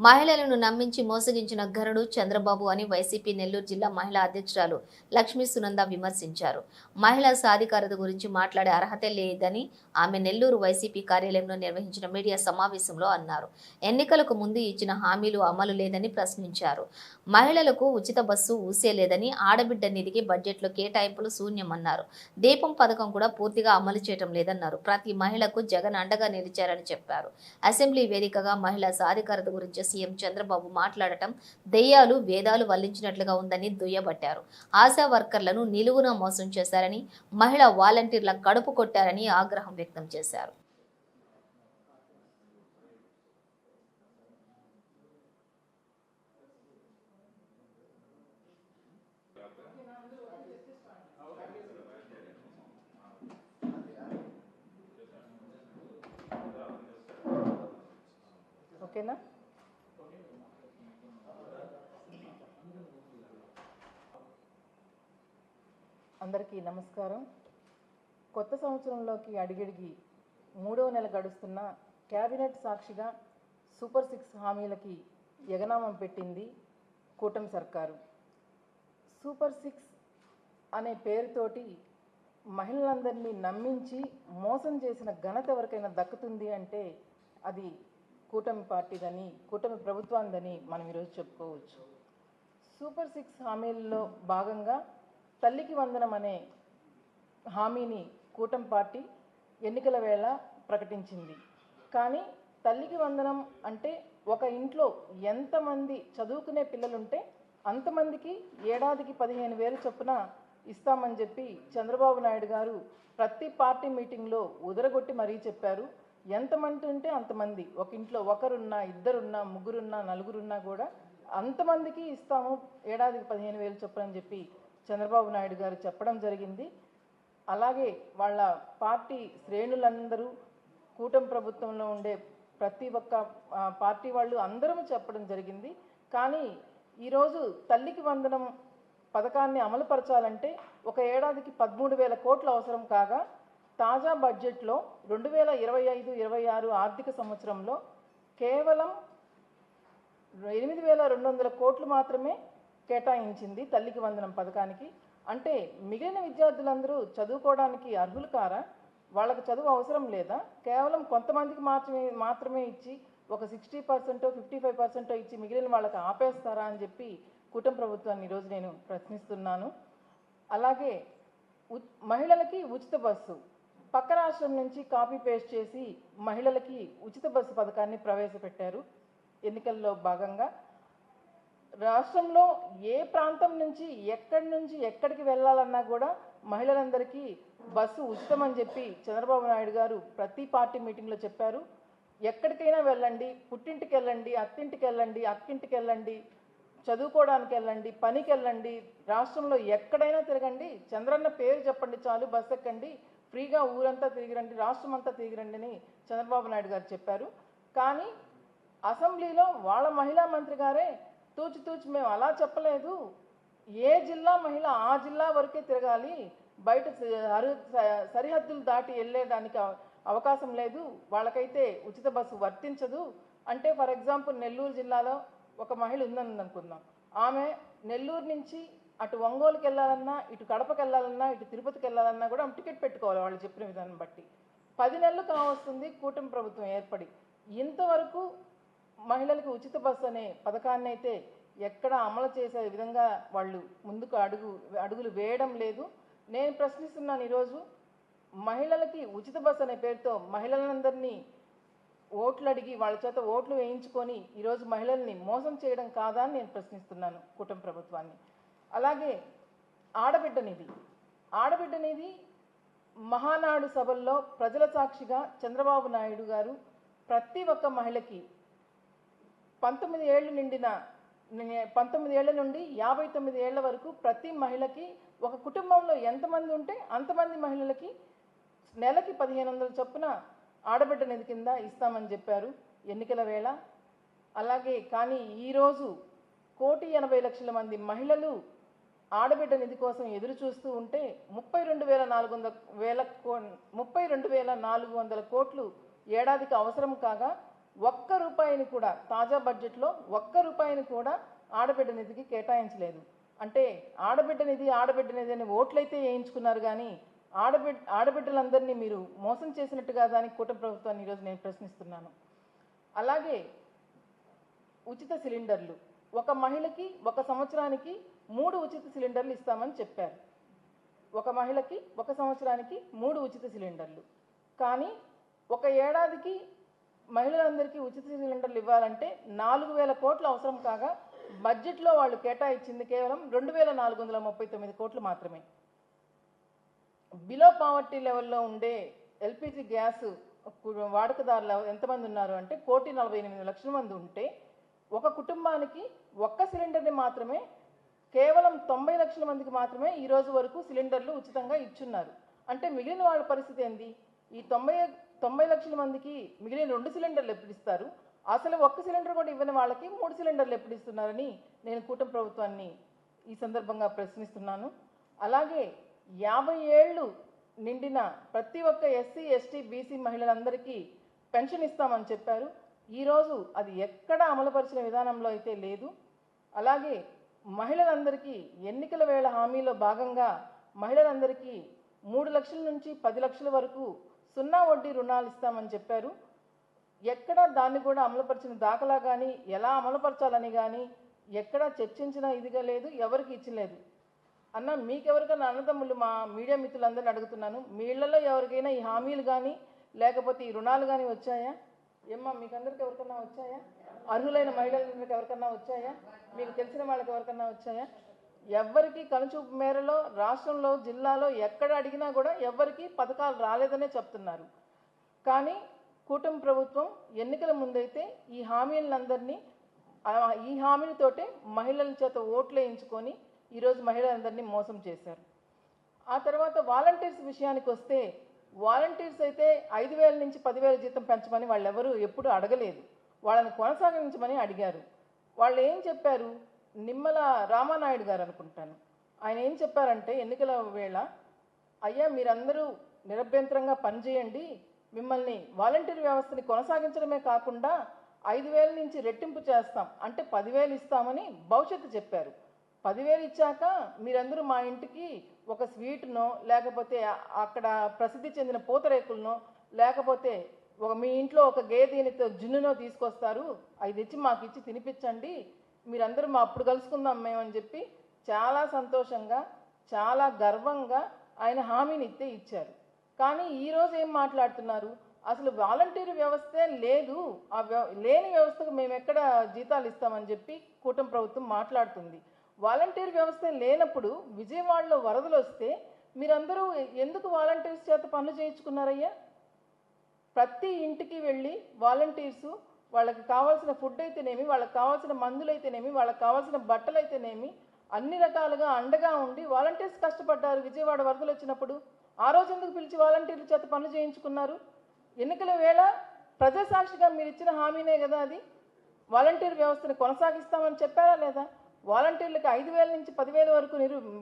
మహిళలను నమ్మించి మోసగించిన ఘనుడు చంద్రబాబు అని వైసీపీ నెల్లూరు జిల్లా మహిళా అధ్యక్షురాలు లక్ష్మీ సునంద విమర్శించారు. మహిళా సాధికారత గురించి మాట్లాడే అర్హతే లేదని ఆమె నెల్లూరు వైసీపీ కార్యాలయంలో నిర్వహించిన మీడియా సమావేశంలో అన్నారు. ఎన్నికలకు ముందు ఇచ్చిన హామీలు అమలు లేదని ప్రశ్నించారు. మహిళలకు ఉచిత బస్సు ఊసేలేదని, ఆడబిడ్డ నిధికి బడ్జెట్లో కేటాయింపులు శూన్యమన్నారు. దీపం పథకం కూడా పూర్తిగా అమలు చేయడం లేదన్నారు. ప్రతి మహిళకు జగన్ అండగా నిలిచారని చెప్పారు. అసెంబ్లీ వేదికగా మహిళా సాధికారత గురించి సీఎం చంద్రబాబు మాట్లాడటం దెయ్యాలు వేదాలు వల్లించినట్లుగా ఉందని దుయ్యబట్టారు. ఆశా వర్కర్లను నిలువున మోసం చేశారని, మహిళా వాలంటీర్ల కడుపు కొట్టారని ఆగ్రహం వ్యక్తం చేశారు. ఓకేనా? అందరికీ నమస్కారం. కొత్త సంవత్సరంలోకి అడిగడిగి 3వ నెల గడుస్తున్న కేబినెట్ సాక్షిగా సూపర్ 6 హామీలకి ఎగనామం పెట్టింది కూటమి సర్కారు. సూపర్ 6 అనే పేరుతోటి మహిళలందరినీ నమ్మించి మోసం చేసిన ఘనత ఎవరికైనా దక్కుతుంది అంటే అది కూటమి పార్టీదని, కూటమి ప్రభుత్వాందని మనం ఈరోజు చెప్పుకోవచ్చు. సూపర్ 6 హామీల్లో భాగంగా తల్లికి వందనం అనే హామీని కూటమి పార్టీ ఎన్నికల వేళ ప్రకటించింది. కానీ తల్లికి వందనం అంటే ఒక ఇంట్లో ఎంతమంది చదువుకునే పిల్లలుంటే అంతమందికి ఏడాదికి 15,000 చొప్పున ఇస్తామని చెప్పి చంద్రబాబు నాయుడు గారు ప్రతి పార్టీ మీటింగ్లో ఉదరగొట్టి మరీ చెప్పారు. ఎంతమంది ఉంటే అంతమంది, ఒక ఇంట్లో ఒకరున్నా, ఇద్దరున్నా, ముగ్గురున్నా, నలుగురున్నా కూడా అంతమందికి ఇస్తాము ఏడాదికి 15,000 చొప్పున అని చెప్పి చంద్రబాబు నాయుడు గారు చెప్పడం జరిగింది. అలాగే వాళ్ళ పార్టీ శ్రేణులందరూ, కూటమి ప్రభుత్వంలో ఉండే ప్రతి ఒక్క పార్టీ వాళ్ళు అందరం చెప్పడం జరిగింది. కానీ ఈరోజు తల్లికి వందనం పథకాన్ని అమలుపరచాలంటే ఒక ఏడాదికి 13,000 కోట్లు అవసరం కాగా తాజా బడ్జెట్లో 2025-26 ఆర్థిక సంవత్సరంలో కేవలం 8,200 కోట్లు మాత్రమే కేటాయించింది తల్లికి వందనం పథకానికి. అంటే మిగిలిన విద్యార్థులందరూ చదువుకోవడానికి అర్హులు కారా? వాళ్ళకి చదువు అవసరం లేదా? కేవలం కొంతమందికి మాత్రమే ఇచ్చి ఒక 60%, 55% ఇచ్చి మిగిలిన వాళ్ళకి ఆపేస్తారా అని చెప్పి కూటమి ప్రభుత్వాన్ని ఈరోజు నేను ప్రశ్నిస్తున్నాను. అలాగే మహిళలకి ఉచిత బస్సు పక్క రాష్ట్రం నుంచి కాపీ పేస్ట్ చేసి మహిళలకి ఉచిత బస్సు పథకాన్ని ప్రవేశపెట్టారు. ఎన్నికల్లో భాగంగా రాష్ట్రంలో ఏ ప్రాంతం నుంచి ఎక్కడికి వెళ్ళాలన్నా కూడా మహిళలందరికీ బస్సు ఉచితమని చెప్పి చంద్రబాబు నాయుడు గారు ప్రతి పార్టీ మీటింగ్లో చెప్పారు. ఎక్కడికైనా వెళ్ళండి, పుట్టింటికి వెళ్ళండి, అత్తింటికి వెళ్ళండి, అక్కింటికి వెళ్ళండి, చదువుకోవడానికి వెళ్ళండి, పనికి వెళ్ళండి, రాష్ట్రంలో ఎక్కడైనా తిరగండి, చంద్రన్న పేరు చెప్పండి చాలు, బస్సు ఎక్కండి, ఫ్రీగా ఊరంతా తిరిగిరండి, రాష్ట్రం అంతా తిరిగిరండి అని చంద్రబాబు నాయుడు గారు చెప్పారు. కానీ అసెంబ్లీలో వాళ్ళ మహిళా మంత్రి గారే తూచి మేము అలా చెప్పలేదు, ఏ జిల్లా మహిళ ఆ జిల్లా వరకే తిరగాలి, బయట సరిహద్దులు దాటి వెళ్ళేదానికి అవకాశం లేదు, వాళ్ళకైతే ఉచిత బస్సు వర్తించదు అంటే, ఫర్ ఎగ్జాంపుల్ నెల్లూరు జిల్లాలో ఒక మహిళ ఉందని అనుకుందాం. ఆమె నెల్లూరు నుంచి అటు ఒంగోలుకి వెళ్ళాలన్నా, ఇటు కడపకి వెళ్ళాలన్నా, ఇటు తిరుపతికి వెళ్ళాలన్నా కూడా టికెట్ పెట్టుకోవాలి వాళ్ళు చెప్పిన విధానం బట్టి. 10 నెలలు కావస్తుంది కూటమి ప్రభుత్వం ఏర్పడి. ఇంతవరకు మహిళలకు ఉచిత బస్సు అనే పథకాన్ని అయితే ఎక్కడ అమలు చేసే విధంగా వాళ్ళు ముందుకు అడుగులు వేయడం లేదు. నేను ప్రశ్నిస్తున్నాను ఈరోజు, మహిళలకి ఉచిత బస్సు అనే పేరుతో మహిళలందరినీ ఓట్లు అడిగి వాళ్ళ చేత ఓట్లు వేయించుకొని ఈరోజు మహిళల్ని మోసం చేయడం కాదా అని నేను ప్రశ్నిస్తున్నాను కూటమి ప్రభుత్వాన్ని. అలాగే ఆడబిడ్డ నిధి మహానాడు సభల్లో ప్రజల సాక్షిగా చంద్రబాబు నాయుడు గారు ప్రతి ఒక్క మహిళకి 19 ఏళ్ల నుండి 59 ఏళ్ల వరకు ప్రతి మహిళకి, ఒక కుటుంబంలో ఎంతమంది ఉంటే అంతమంది మహిళలకి నెలకి 1,500 చొప్పున ఆడబిడ్డ నిధి కింద ఇస్తామని చెప్పారు ఎన్నికల వేళ. అలాగే కానీ ఈరోజు 1,80,00,000 మంది మహిళలు ఆడబిడ్డ నిధి కోసం ఎదురు చూస్తూ ఉంటే 32,400 కోట్లు ఏడాదికి అవసరం కాగా ఒక్క రూపాయిని కూడా తాజా బడ్జెట్లో ఒక్క రూపాయిని కూడా ఆడబిడ్డ నిధికి కేటాయించలేదు. అంటే ఆడబిడ్డ నిధి అని ఓట్లయితే వేయించుకున్నారు, కానీ ఆడబిడ్డలందరినీ మీరు మోసం చేసినట్టుగా దానికి కూటమి ప్రభుత్వాన్ని ఈరోజు నేను ప్రశ్నిస్తున్నాను. అలాగే ఉచిత సిలిండర్లు, ఒక మహిళకి ఒక సంవత్సరానికి 3 ఉచిత సిలిండర్లు ఇస్తామని చెప్పారు. ఒక మహిళకి ఒక సంవత్సరానికి 3 ఉచిత సిలిండర్లు. కానీ ఒక ఏడాదికి మహిళలందరికీ ఉచిత సిలిండర్లు ఇవ్వాలంటే 4,000 కోట్లు అవసరం కాగా బడ్జెట్లో వాళ్ళు కేటాయించింది కేవలం 2,439 కోట్లు మాత్రమే. బిలో పావర్టీ లెవెల్లో ఉండే ఎల్పిజి గ్యాస్ వాడకదారులు ఎంతమంది ఉన్నారు అంటే 1,48,00,000 మంది ఉంటే ఒక కుటుంబానికి ఒక్క సిలిండర్ని మాత్రమే కేవలం 90 లక్షల మందికి మాత్రమే ఈ రోజు వరకు సిలిండర్లు ఉచితంగా ఇచ్చున్నారు. అంటే మిగిలిన వాళ్ళ పరిస్థితి ఏంది? ఈ 90 లక్షల మందికి మిగిలిన 2 సిలిండర్లు ఎప్పుడు ఇస్తారు? అసలు ఒక్క సిలిండర్ కూడా ఇవ్వని వాళ్ళకి 3 సిలిండర్లు ఎప్పుడు ఇస్తున్నారని నేను కూటమి ప్రభుత్వాన్ని ఈ సందర్భంగా ప్రశ్నిస్తున్నాను. అలాగే 50 ఏళ్ళు నిండిన ప్రతి ఒక్క ఎస్సీ, ఎస్టీ, బీసీ మహిళలందరికీ పెన్షన్ ఇస్తామని చెప్పారు. ఈరోజు అది ఎక్కడ అమలుపరిచిన విధానంలో అయితే లేదు. అలాగే మహిళలందరికీ ఎన్నికల వేళ హామీలో భాగంగా మహిళలందరికీ 3 లక్షల నుంచి 10 లక్షల వరకు 0 వడ్డీ రుణాలు ఇస్తామని చెప్పారు. ఎక్కడ దాన్ని కూడా అమలుపరిచిన దాఖలా కానీ ఎలా అమలుపరచాలని కానీ ఎక్కడా చర్చించిన ఇదిగా లేదు, ఎవరికి ఇచ్చలేదు. అన్న మీకెవరికైనా అన్నదమ్ములు, మా మీడియా మిత్రులందరినీ అడుగుతున్నాను, మీ ఇళ్లలో ఎవరికైనా ఈ హామీలు కానీ లేకపోతే ఈ రుణాలు కానీ వచ్చాయా? ఏమ్మా మీకందరికి ఎవరికన్నా వచ్చాయా? అర్హులైన మహిళలందరికీ ఎవరికన్నా వచ్చాయా? మీకు తెలిసిన వాళ్ళకి ఎవరికన్నా వచ్చాయా? ఎవ్వరికి కనుచూపు మేరలో రాష్ట్రంలో, జిల్లాలో ఎక్కడ అడిగినా కూడా ఎవ్వరికి పథకాలు రాలేదనే చెప్తున్నారు. కానీ కూటమి ప్రభుత్వం ఎన్నికల ముందైతే ఈ హామీలందరినీ ఈ హామీలతోటే మహిళల చేత ఓట్లు వేయించుకొని ఈరోజు మహిళలందరినీ మోసం చేశారు. ఆ తర్వాత వాలంటీర్స్ విషయానికి వస్తే వాలంటీర్స్ అయితే 5,000 నుంచి 10,000 జీతం పెంచమని వాళ్ళెవరూ ఎప్పుడు అడగలేదు. వాళ్ళని కొనసాగించమని అడిగారు. వాళ్ళు ఏం చెప్పారు? నిమ్మల రామానాయుడు గారు అనుకుంటాను, ఆయన ఏం చెప్పారంటే ఎన్నికల వేళ, అయ్యా మీరందరూ నిరభ్యంతరంగా పనిచేయండి, మిమ్మల్ని వాలంటీర్ వ్యవస్థని కొనసాగించడమే కాకుండా 5,000 నుంచి రెట్టింపు చేస్తాం, అంటే 10,000 ఇస్తామని భవిష్యత్తు చెప్పారు. 10,000 ఇచ్చాక మీరందరూ మా ఇంటికి ఒక స్వీట్నో లేకపోతే అక్కడ ప్రసిద్ధి చెందిన పూతరేకులనో లేకపోతే మీ ఇంట్లో ఒక గేదెనితో జున్నునో తీసుకొస్తారు, అవి తెచ్చి మాకు ఇచ్చి తినిపించండి, మీరందరూ మా అప్పుడు కలుసుకుందాం మేమని చెప్పి చాలా సంతోషంగా చాలా గర్వంగా ఆయన హామీని ఇచ్చారు. కానీ ఈరోజు ఏం మాట్లాడుతున్నారు? అసలు వాలంటీర్ వ్యవస్థే లేదు, లేని వ్యవస్థకు మేము ఎక్కడ జీతాలు ఇస్తామని చెప్పి కూటమి ప్రభుత్వం మాట్లాడుతుంది. వాలంటీర్ వ్యవస్థ లేనప్పుడు విజయవాడలో వరదలు వస్తే మీరందరూ ఎందుకు వాలంటీర్స్ చేత పనులు చేయించుకున్నారయ్యా? ప్రతి ఇంటికి వెళ్ళి వాలంటీర్సు వాళ్ళకి కావాల్సిన ఫుడ్ అయితేనేమి, వాళ్ళకి కావాల్సిన మందులు అయితేనేమి, వాళ్ళకి కావాల్సిన బట్టలు అయితేనేమి అన్ని రకాలుగా అండగా ఉండి వాలంటీర్స్ కష్టపడ్డారు. విజయవాడ వరదలు వచ్చినప్పుడు ఆ రోజు ఎందుకు పిలిచి వాలంటీర్ల చేత పనులు చేయించుకున్నారు? ఎన్నికల వేళ ప్రజాసాక్షిగా మీరు ఇచ్చిన హామీనే కదా అది. వాలంటీర్ వ్యవస్థను కొనసాగిస్తామని చెప్పారా లేదా? వాలంటీర్లకు 5,000 నుంచి 10,000 వరకు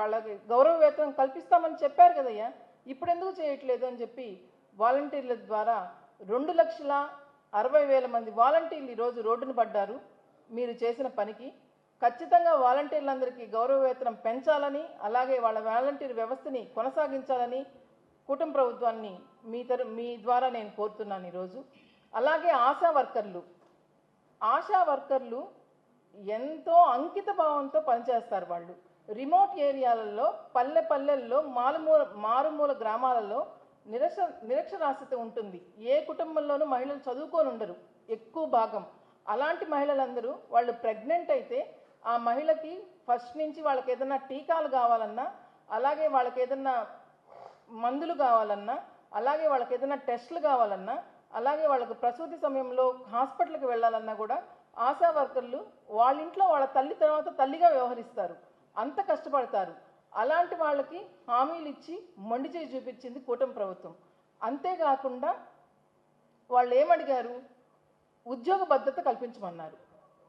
వాళ్ళకి గౌరవ వేతనం కల్పిస్తామని చెప్పారు కదయ్యా, ఇప్పుడు ఎందుకు చేయట్లేదు అని చెప్పి వాలంటీర్ల ద్వారా 2,60,000 మంది వాలంటీర్లు ఈరోజు రోడ్డును పడ్డారు. మీరు చేసిన పనికి ఖచ్చితంగా వాలంటీర్లందరికీ గౌరవ వేతనం పెంచాలని, అలాగే వాళ్ళ వాలంటీర్ వ్యవస్థని కొనసాగించాలని కూటమి ప్రభుత్వాన్ని మీ ద్వారా నేను కోరుతున్నాను ఈరోజు. అలాగే ఆశా వర్కర్లు ఎంతో అంకిత భావంతో పనిచేస్తారు. వాళ్ళు రిమోట్ ఏరియాలలో, పల్లెల్లో, మారుమూల గ్రామాలలో నిరక్షరాస్యత ఉంటుంది. ఏ కుటుంబంలోనూ మహిళలు చదువుకొని ఉండరు ఎక్కువ భాగం. అలాంటి మహిళలందరూ వాళ్ళు ప్రెగ్నెంట్ అయితే ఆ మహిళకి ఫస్ట్ నుంచి వాళ్ళకి ఏదైనా టీకాలు కావాలన్నా, అలాగే వాళ్ళకి ఏదైనా మందులు కావాలన్నా, అలాగే వాళ్ళకి ఏదైనా టెస్టులు కావాలన్నా, అలాగే వాళ్ళకు ప్రసూతి సమయంలో హాస్పిటల్కి వెళ్ళాలన్నా కూడా ఆశా వర్కర్లు వాళ్ళ ఇంట్లో వాళ్ళ తల్లి తర్వాత తల్లిగా వ్యవహరిస్తారు, అంత కష్టపడతారు. అలాంటి వాళ్ళకి హామీలు ఇచ్చి మొండి చేయి చూపించింది కూటమి ప్రభుత్వం. అంతేకాకుండా వాళ్ళు ఏమడిగారు? ఉద్యోగ భద్రత కల్పించమన్నారు.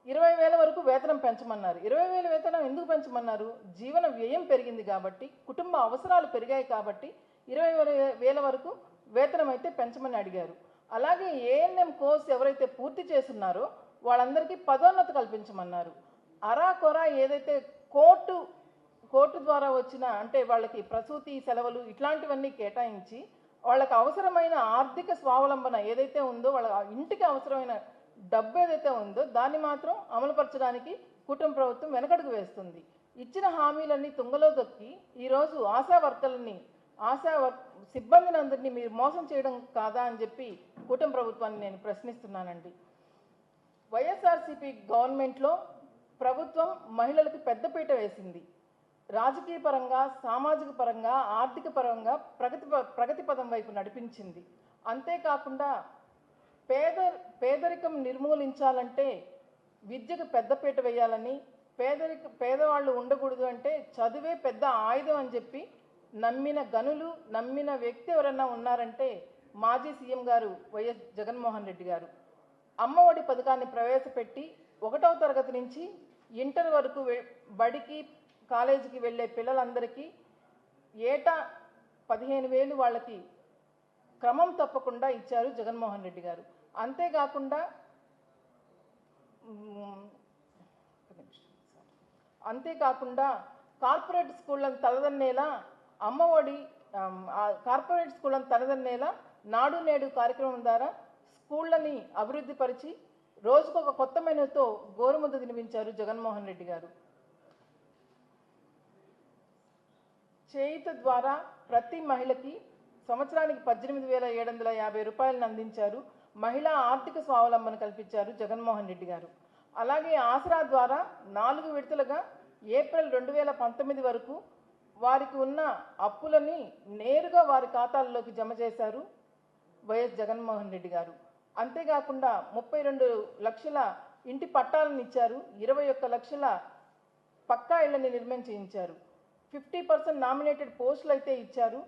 20,000 వరకు వేతనం పెంచమన్నారు. 20,000 వేతనం ఎందుకు పెంచమన్నారు? జీవన వ్యయం పెరిగింది కాబట్టి, కుటుంబ అవసరాలు పెరిగాయి కాబట్టి 20,000 వరకు వేతనం అయితే పెంచమని అడిగారు. అలాగే ఏఎన్ఎం కోర్స్ ఎవరైతే పూర్తి చేస్తున్నారో వాళ్ళందరికీ పదోన్నతి కల్పించమన్నారు. అరాకొరా ఏదైతే కోర్టు ద్వారా వచ్చిన అంటే వాళ్ళకి ప్రసూతి సెలవులు ఇట్లాంటివన్నీ కేటాయించి వాళ్ళకి అవసరమైన ఆర్థిక స్వావలంబన ఏదైతే ఉందో వాళ్ళ ఇంటికి అవసరమైన డబ్బు ఏదైతే ఉందో దాన్ని మాత్రం అమలుపరచడానికి కూటమి ప్రభుత్వం వెనకడుగు వేస్తుంది. ఇచ్చిన హామీలన్నీ తుంగలో దొక్కి ఈరోజు సిబ్బందిని అందరినీ మీరు మోసం చేయడం కాదా అని చెప్పి కూటమి ప్రభుత్వాన్ని నేను ప్రశ్నిస్తున్నానండి. వైఎస్ఆర్సీపీ గవర్నమెంట్లో ప్రభుత్వం మహిళలకు పెద్దపీట వేసింది. రాజకీయ పరంగా, సామాజిక పరంగా, ఆర్థిక పరంగా ప్రగతి పదం వైపు నడిపించింది. అంతేకాకుండా పేదరికం నిర్మూలించాలంటే విద్యకు పెద్దపీట వేయాలని, పేదవాళ్ళు ఉండకూడదు అంటే చదువే పెద్ద ఆయుధం అని చెప్పి నమ్మిన గనులు, నమ్మిన వ్యక్తి ఎవరన్నా ఉన్నారంటే మాజీ సీఎం గారు వైఎస్ జగన్మోహన్ రెడ్డి గారు. అమ్మఒడి పథకాన్ని ప్రవేశపెట్టి 1వ తరగతి నుంచి ఇంటర్ వరకు బడికి, కాలేజీకి వెళ్ళే పిల్లలందరికీ ఏటా 15,000 వాళ్ళకి క్రమం తప్పకుండా ఇచ్చారు జగన్మోహన్ రెడ్డి గారు. అంతేకాకుండా కార్పొరేట్ స్కూళ్ళను తలదన్నేలా కార్పొరేట్ స్కూళ్ళను తలదన్నేలా నాడు నేడు కార్యక్రమం ద్వారా స్కూళ్ళని అభివృద్ధి పరిచి రోజుకొక కొత్త మెనూతో గోరుముద్ద తినిపించారు జగన్మోహన్ రెడ్డి గారు. చేయుత ద్వారా ప్రతి మహిళకి సంవత్సరానికి 18,750 రూపాయలను అందించారు. మహిళా ఆర్థిక స్వావలంబన కల్పించారు జగన్మోహన్ రెడ్డి గారు. అలాగే ఆసరా ద్వారా 4 విడతలుగా ఏప్రిల్ 2019 వరకు వారికి ఉన్న అప్పులని నేరుగా వారి ఖాతాల్లోకి జమ చేశారు వైఎస్ జగన్మోహన్ రెడ్డి గారు. అంతేకాకుండా 32 లక్షల ఇంటి పట్టాలను ఇచ్చారు. 21 లక్షల పక్కా ఇళ్లని నిర్మించారు. 50% నామినేటెడ్ పోస్టులు అయితే ఇచ్చారు.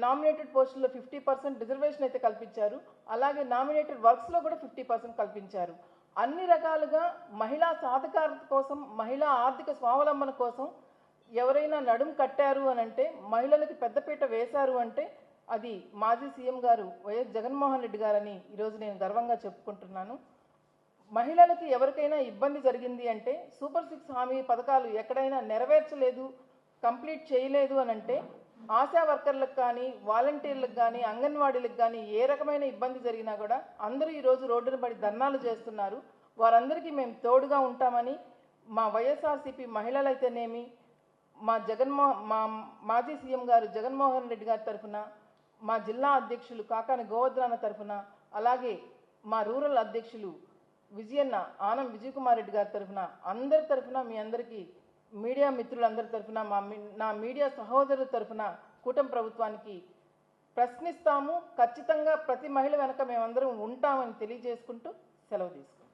నామినేటెడ్ పోస్టుల్లో 50% రిజర్వేషన్ అయితే కల్పించారు. అలాగే నామినేటెడ్ వర్క్స్లో కూడా 50% కల్పించారు. అన్ని రకాలుగా మహిళా సాధికారత కోసం, మహిళా ఆర్థిక స్వావలంబన కోసం ఎవరైనా నడుం కట్టారు అని అంటే, మహిళలకి పెద్దపీట వేశారు అంటే అది మాజీ సీఎం గారు వైఎస్ జగన్మోహన్ రెడ్డి గారని ఈరోజు నేను గర్వంగా చెప్పుకుంటున్నాను. మహిళలకి ఎవరికైనా ఇబ్బంది జరిగింది అంటే, సూపర్ 6 హామీ పథకాలు ఎక్కడైనా నెరవేర్చలేదు, కంప్లీట్ చేయలేదు అని అంటే, ఆశా వర్కర్లకు కానీ, వాలంటీర్లకు కానీ, అంగన్వాడీలకు కానీ ఏ రకమైన ఇబ్బంది జరిగినా కూడా అందరూ ఈరోజు రోడ్డున పడి ధర్నాలు చేస్తున్నారు. వారందరికీ మేము తోడుగా ఉంటామని మా వైఎస్ఆర్సీపీ మహిళలైతేనేమి, మా మాజీ సీఎం గారు జగన్మోహన్ రెడ్డి గారి తరఫున, మా జిల్లా అధ్యక్షులు కాకాని గోవర్ధన తరఫున, అలాగే మా రూరల్ అధ్యక్షులు ఆనం విజయ్ కుమార్ రెడ్డి గారి తరఫున, అందరి తరఫున మీ అందరికీ, మీడియా మిత్రులందరి తరఫున, నా మీడియా సహోదరుల తరఫున కూటమి ప్రభుత్వానికి ప్రశ్నిస్తాము. ఖచ్చితంగా ప్రతి మహిళ వెనక మేమందరం ఉంటామని తెలియజేసుకుంటూ సెలవు తీసుకుంటాం.